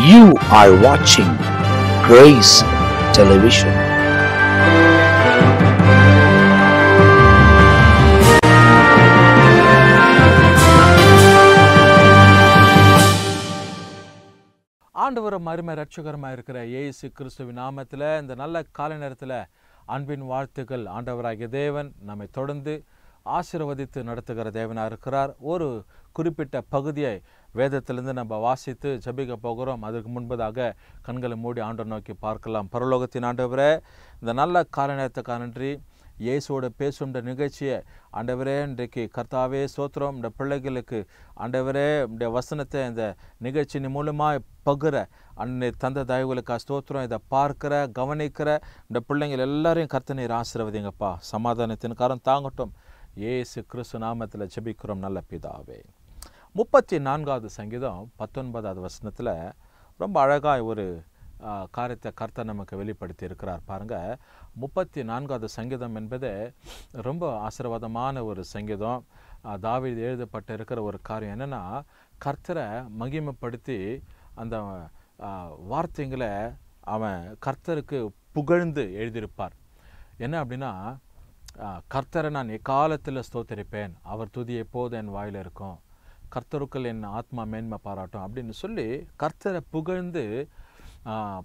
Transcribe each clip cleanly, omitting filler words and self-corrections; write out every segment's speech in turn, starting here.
You are watching Grace Television. ஆண்டவரும் அருமை ரட்சகரமாக இருக்கிற இயேசு கிறிஸ்துவின் நாமத்தில் இந்த நல்ல காலை நேரத்தில் அன்பின் வாழ்த்துக்கள். ஆண்டவராகிய தேவன் நம்மை தொடர்ந்து ஆசீர்வதித்து நடத்துகிற தேவனாக இருக்கிறார். ஒரு குறிப்பிட்ட பகுதியை வேதத்திலிருந்து நம்ம வாசித்து ஜெபிக்க போகிறோம். அதற்கு முன்பதாக கண்களை மூடி ஆண்டவர் நோக்கி பார்க்கலாம். பரலோகத்தின் ஆண்டவரே, இந்த நல்ல காலை நேரத்துக்காக நன்றி. இயேசுவோட பேசுகின்ற நிகழ்ச்சியை ஆண்டவரே இன்றைக்கு கர்த்தாவே ஸ்தோத்திரம். இந்த பிள்ளைகளுக்கு ஆண்டவரே இந்த வசனத்தை இந்த நிகழ்ச்சியின் மூலமாக பகிர அன்னை தந்த தயவுகளுக்கு ஸ்தோத்திரம். இதை பார்க்கிற கவனிக்கிற இந்த பிள்ளைங்கள் எல்லாரையும் கர்த்தனை ஆசீர்வதிங்கப்பா. சமாதானத்தின் காரம் தாங்கட்டும். இயேசு கிறிஸ்து நாமத்தில் ஜெபிக்கிறோம் நல்ல பிதாவே. 34வது சங்கீதம் 19வது வசனத்தில் ரொம்ப அழகாக ஒரு காரியத்தை கர்த்தர் நமக்கு வெளிப்படுத்தி இருக்கிறார். பாருங்கள், 34வது சங்கீதம் என்பது ரொம்ப ஆசீர்வாதமான ஒரு சங்கீதம். தாவீது எழுதப்பட்டு இருக்கிற ஒரு காரியம் என்னென்னா, கர்த்தரை மகிமைப்படுத்தி அந்த வார்த்தைங்களை அவன் கர்த்தருக்கு புகழ்ந்து எழுதியிருப்பார். என்ன அப்படின்னா, கர்த்தரை நான் எக்காலத்தில் ஸ்தோத்தரிப்பேன், அவர் துதி எப்போது என் வாயில் இருக்கும், கர்த்தருக்குள் என் ஆத்மா மேன்மை பாராட்டும் அப்படின்னு சொல்லி கர்த்தரை புகழ்ந்து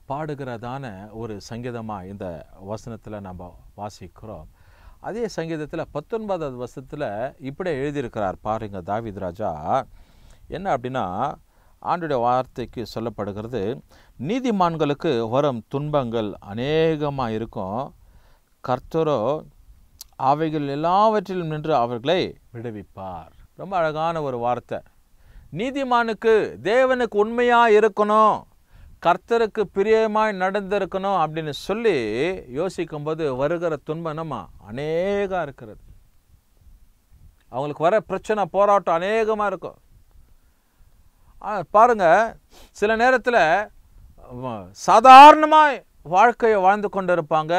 பாடுகிறதான ஒரு சங்கீதமாக இந்த வசனத்தில் நம்ம வாசிக்கிறோம். அதே சங்கீதத்தில் 19வது வசனத்தில் இப்படி எழுதியிருக்கிறார். பாருங்க, தாவீது ராஜா என்ன அப்படின்னா, ஆண்டுடைய வார்த்தைக்கு சொல்லப்படுகிறது, நீதிமான்களுக்கு வரும் துன்பங்கள் அநேகமாக இருக்கும், கர்த்தரோ அவைகள் எல்லாவற்றிலும் நின்று அவர்களை விடுவிப்பார். ரொம்ப அழகான ஒரு வார்த்தை. நீதிமானுக்கு தேவனுக்கு உண்மையாக இருக்கணும், கர்த்தருக்கு பிரியமாய் நடந்திருக்கணும் அப்படின்னு சொல்லி யோசிக்கும்போது வருகிற துன்பம் நம்ம அநேகம் இருக்கிறது. அவங்களுக்கு வர பிரச்சனை போராட்டம் அநேகமாக இருக்கும். பாருங்க, சில நேரத்தில் சாதாரணமாக வாழ்க்கையை வாழ்ந்து கொண்டு இருப்பாங்க,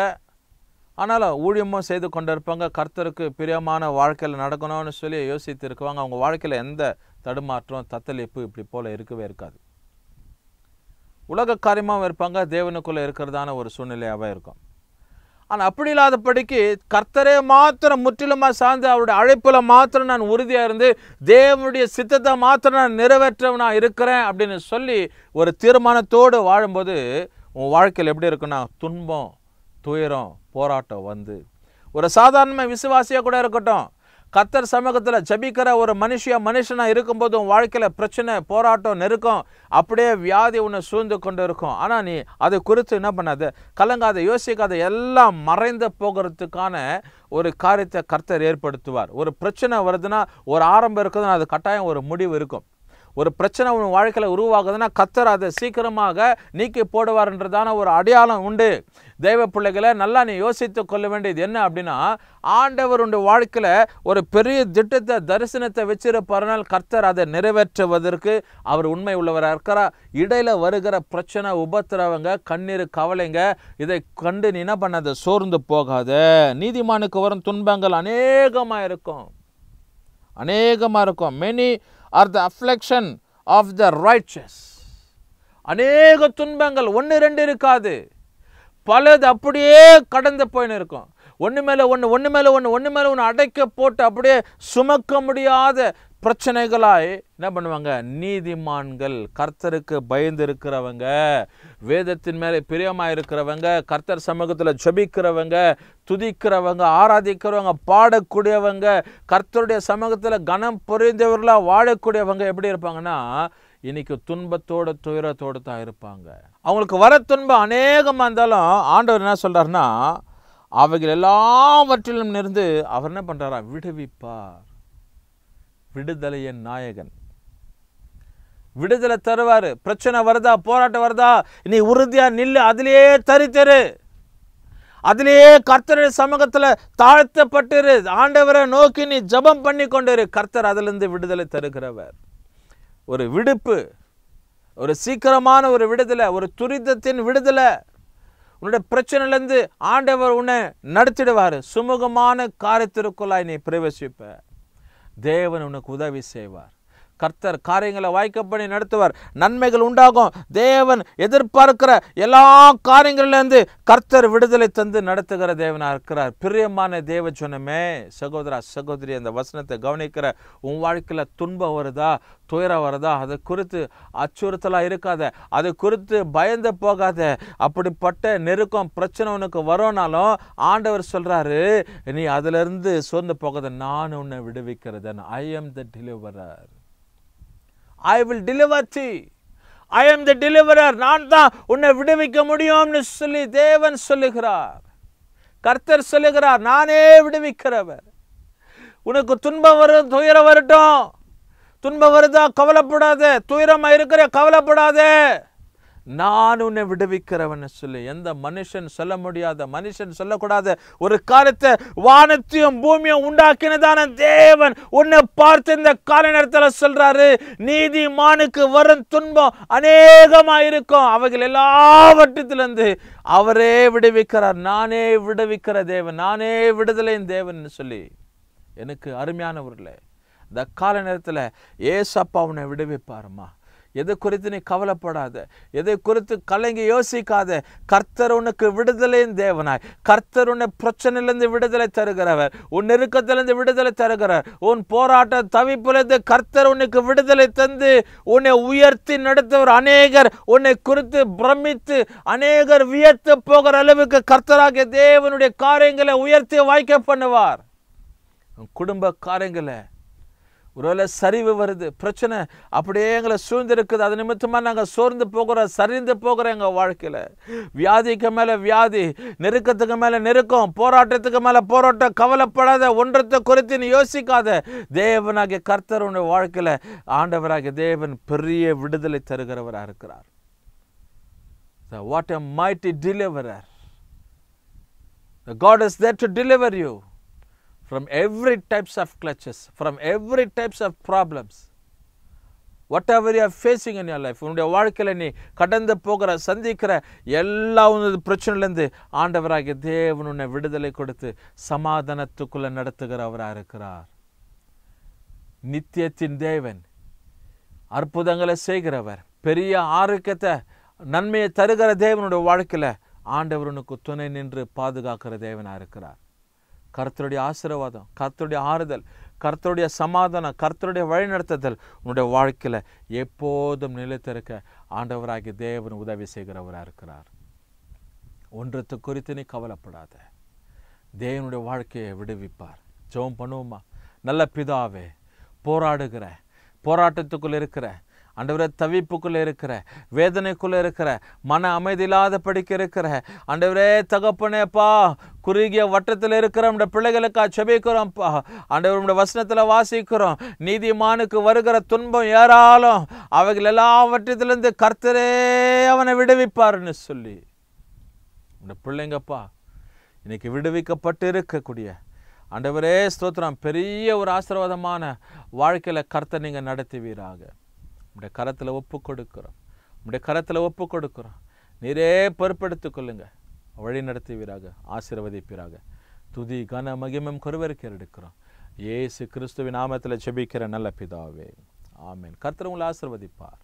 ஆனாலும் ஊழியமும் செய்து கொண்டு இருப்பாங்க, கர்த்தருக்கு பிரியமான வாழ்க்கையில் நடக்கணும்னு சொல்லி யோசித்து இருக்குவாங்க. அவங்க வாழ்க்கையில் எந்த தடுமாற்றம் தத்தளிப்பு இப்படி போல் இருக்கவே இருக்காது. உலக காரியமாகவும் இருப்பாங்க, தேவனுக்குள்ளே இருக்கிறதான ஒரு சூழ்நிலையாகவே இருக்கும். ஆனால் அப்படி இல்லாதபடிக்கு கர்த்தரே மாத்திரம் முற்றிலுமாக சார்ந்து அவருடைய அழைப்பில் மாத்திரம் நான் உறுதியாக இருந்து தேவனுடைய சித்தத்தை மாத்திரம் நான் நிறைவேற்றவனாக இருக்கிறேன் அப்படின்னு சொல்லி ஒரு தீர்மானத்தோடு வாழும்போது உன் வாழ்க்கையில் எப்படி இருக்குன்னா, துன்பம் துயரம் போராட்டம் வந்து ஒரு சாதாரண விசுவாசியாக கூட இருக்கட்டும், கர்த்தர் சமூகத்தில் ஜபிக்கிற ஒரு மனுஷனாக இருக்கும்போது உன் வாழ்க்கையில் பிரச்சனை போராட்டம் நெருக்கம் அப்படியே வியாதி உன்னை சூழ்ந்து கொண்டு இருக்கும். ஆனால் நீ அதை குறித்து என்ன பண்ணாத, கலங்காத, யோசிக்காத, எல்லாம் மறைந்து போகிறதுக்கான ஒரு காரியத்தை கர்த்தர் ஏற்படுத்துவார். ஒரு பிரச்சனை வருதுன்னா ஒரு ஆரம்பம் இருக்குதுன்னா அது கட்டாயம் ஒரு முடிவு இருக்கும். ஒரு பிரச்சனை உன் வாழ்க்கையில் உருவாகுதுன்னா கர்த்தர் அதை சீக்கிரமாக நீக்கி போடுவார்ன்றதான ஒரு அடையாளம் உண்டு. தெய்வ பிள்ளைகளை நல்லா நீ யோசித்து கொள்ள வேண்டியது என்ன அப்படின்னா, ஆண்டவர் உடைய வாழ்க்கையில் ஒரு பெரிய திட்டத்தை தரிசனத்தை வச்சிருப்பாருனால் கர்த்தர் அதை நிறைவேற்றுவதற்கு அவர் உண்மை உள்ளவராக இருக்கிறார். இடையில வருகிற பிரச்சனை உபத்திரவங்க கண்ணீர் கவலைங்க இதை கண்டு நீ என்ன பண்ணாத, சோர்ந்து போகாத. நீதிமானுக்கு வரும் துன்பங்கள் அநேகமாக இருக்கும், அநேகமாக இருக்கும். Many are the affliction of the riches. அநேக துன்பங்கள், 1-2 இருக்காது, பலது அப்படியே கடந்து போயின்னு இருக்கும். ஒன்று மேலே ஒன்று அடைக்க போட்டு அப்படியே சுமக்க முடியாத பிரச்சனைகளாய் என்ன பண்ணுவாங்க, நீதிமான்கள், கர்த்தருக்கு பயந்து இருக்கிறவங்க, வேதத்தின் மேலே பிரியமாக இருக்கிறவங்க, கர்த்தர் சமூகத்தில் ஜபிக்கிறவங்க, துதிக்கிறவங்க, ஆராதிக்கிறவங்க, பாடக்கூடியவங்க, கர்த்தருடைய சமூகத்தில் கனம் புரிந்தவர்களாக வாழக்கூடியவங்க எப்படி இருப்பாங்கன்னா, இன்னைக்கு துன்பத்தோட துயரத்தோடு தான் இருப்பாங்க. அவங்களுக்கு வர துன்பம் அநேகமாக இருந்தாலும் ஆண்டவர் என்ன சொல்றாருன்னா, அவைகள் எல்லாவற்றிலும் இருந்து அவர் என்ன பண்றாரா, விடுவிப்பார். விடுதலையின் நாயகன், விடுதலை தருவார். பிரச்சனை வருதா, போராட்டம் வருதா, நீ உறுதியா நில்லு, அதிலேயே தரித்தரு, அதிலேயே கர்த்தருடைய சமூகத்தில் தாழ்த்தப்பட்டிரு, ஆண்டவரை நோக்கி நீ ஜபம் பண்ணி கொண்டிரு. கர்த்தர் அதிலிருந்து விடுதலை தருகிறவர். ஒரு விடுப்பு, ஒரு சீக்கிரமான ஒரு விடுதலை, ஒரு துரிதத்தின் விடுதலை. உன்னுடைய பிரச்சனையிலேருந்து ஆண்டவர் உன்னை நடத்திடுவார். சுமூகமான காரியத்திற்குள்ளாய் நீ பிரவேசிப்ப. தேவன் உனக்கு உதவி செய்வார். கர்த்தர் காரியங்களை வாய்க்க பண்ணி நடத்துவார். நன்மைகள் உண்டாகும். தேவன் எதிர்பார்க்கிற எல்லா காரியங்களிலிருந்து கர்த்தர் விடுதலை தந்து நடத்துகிற தேவனாக இருக்கிறார். பிரியமான தேவ ஜனமே, சகோதரா சகோதரி, அந்த வசனத்தை கவனிக்கிற உன் வாழ்க்கையில் துன்பம் வருதா, துயரம் வருதா, அதை குறித்து அச்சுறுத்தலாக இருக்காத, அதை குறித்து பயந்து போகாத. அப்படிப்பட்ட நெருக்கம் பிரச்சனை உனக்கு வரும்னாலும் ஆண்டவர் சொல்றாரு, நீ அதிலிருந்து சோர்ந்து போகாத, நான் உன்னை விடுவிக்கிறதன். I am the deliverer. I will deliver thee. I am the deliverer. நான் தான் உன்னை விடுவிக்க முடியும்னு சொல்லி தேவன் சொல்லுகிறார். கர்த்தர் சொல்லுகிறார், நானே விடுவிக்கிறவர். உனக்கு துன்பம் வரும், துயரம் வரட்டும். துன்பம் வருதா, கவலைப்படாத. துயரமா இருக்கிற, கவலைப்படாத. நான் உன்னை விடுவிக்கிறவன் சொல்லி எந்த மனுஷன் சொல்ல முடியாத, மனுஷன் சொல்லக்கூடாத ஒரு காரியத்தை வானத்தையும் பூமியும் உண்டாக்கினதான தேவன் உன்னை பார்த்து இந்த கால நேரத்தில் சொல்றாரு, நீதிமானுக்கு வரும் துன்பம் அநேகமா இருக்கும், அவைகள் எல்லாவற்றிலிருந்து அவரே விடுவிக்கிறார். நானே விடுவிக்கிற தேவன், நானே விடுதலையின் தேவன் சொல்லி எனக்கு அருமையானவர்களே, இந்த கால நேரத்தில் ஏசப்பா உன்னை விடுவிப்பாருமா. எதை குறித்து நீ கவலைப்படாத, எதை குறித்து கலங்கி யோசிக்காத. கர்த்தர் உனக்கு விடுதலையின் தேவனாய், கர்த்தர் உன்னை பிரச்சனையிலிருந்து விடுதலை தருகிறவர், உன் நெருக்கத்திலிருந்து விடுதலை தருகிறார். உன் போராட்ட தவிப்பிலிருந்து கர்த்தர் உனக்கு விடுதலை தந்து உன்னை உயர்த்தி நடத்துவர். அநேகர் உன்னை குறித்து பிரமித்து அநேகர் வியத்து போகிற அளவுக்கு கர்த்தராகிய தேவனுடைய காரியங்களை உயர்த்தி வாய்க்க பண்ணுவார். குடும்ப காரியங்களை ஒருவேளை சரிவு வருது, பிரச்சனை அப்படியே எங்களை சூழ்ந்திருக்குது, அது நிமித்தமாக நாங்கள் சோர்ந்து போகிறோம், சரிந்து போகிறோம். எங்கள் வாழ்க்கையில் வியாதிக்கு மேலே வியாதி, நெருக்கத்துக்கு மேலே நெருக்கம், போராட்டத்துக்கு மேலே போராட்டம். கவலைப்படாத, ஒன்றத்தை குறித்து நீ யோசிக்காத. தேவனாகிய கர்த்தர் உன்னுடைய வாழ்க்கையில் ஆண்டவராகிய தேவன் பெரிய விடுதலை தருகிறவராக இருக்கிறார். What a mighty deliverer. The God is there to deliver you from every types of clutches, from every types of problems, whatever you are facing in your life. உன்னுடைய வாழ்க்கையில் நீ கடந்து போகிற, சந்திக்கிற எல்லா பிரச்சனையிலிருந்து ஆண்டவராகிய தேவன் உன்னை விடுதலை கொடுத்து சமாதானத்துக்குள்ள நடத்துகிறவராக இருக்கிறார். நித்தியத்தின் தேவன், அற்புதங்களை செய்கிறவர், பெரிய ஆரோக்கியத்தை நன்மையை தருகிற தேவனுடைய வாழ்க்கையில் ஆண்டவர் உனக்கு துணை நின்று பாதுகாக்கிற தேவனாக இருக்கிறார். கர்த்தருடைய ஆசீர்வாதம், கர்த்தருடைய ஆறுதல், கர்த்தருடைய சமாதானம், கர்த்தருடைய வழிநடத்துதல் உன்னுடைய வாழ்க்கையில் எப்போதும் நிலைத்திருக்க ஆண்டவராகிய தேவன் உதவி செய்கிறவராக இருக்கிறார். ஒன்றத்தை குறித்து நீ கவலைப்படாத, தேவனுடைய வாழ்க்கையை விடுவிப்பார். ஜெபம் பண்ணுவோமா? நல்ல பிதாவே, போராடுகிற, போராட்டத்துக்குள்ள இருக்கிற ஆண்டவரே, தவிப்புக்குள்ளே இருக்கிற, வேதனைக்குள்ளே இருக்கிற, மன அமைதி இல்லாத படிக்க இருக்கிற ஆண்டவரே தகப்பனேப்பா, குறுகிய வட்டத்தில் இருக்கிற நம்முடைய பிள்ளைகளுக்கா செபிக்கிறோம்ப்பா. ஆண்டவர் நம்முடைய வசனத்தில் வாசிக்கிறோம், நீதிமானுக்கு வருகிற துன்பம் ஏராளம், அவைகள் எல்லாவற்றிலிருந்து கர்த்தரே அவனை விடுவிப்பார்னு சொல்லி இந்த பிள்ளைங்கப்பா இன்னைக்கு விடுவிக்கப்பட்டு இருக்கக்கூடிய ஆண்டவரே ஸ்தோத்திரம், பெரிய ஒரு ஆசீர்வாதமான வாழ்க்கையில் கர்த்தர் நீங்கள் நடத்துவீராக. உடைய கரத்தில் ஒப்பு கொடுக்கிறோம், உடைய கரத்தில் ஒப்பு கொடுக்கிறோம். நீரே பொறுப்பெடுத்துக் கொள்ளுங்க, வழி நடத்துவீராக, ஆசீர்வதிப்பீராக. துதி கன மகிமம் கொருவருக்கு எடுக்கிறோம். இயேசு கிறிஸ்துவின் நாமத்தில் ஜெபிக்கிற நல்ல பிதாவே, ஆமென். கர்த்தர் உங்களை ஆசீர்வதிப்பார்.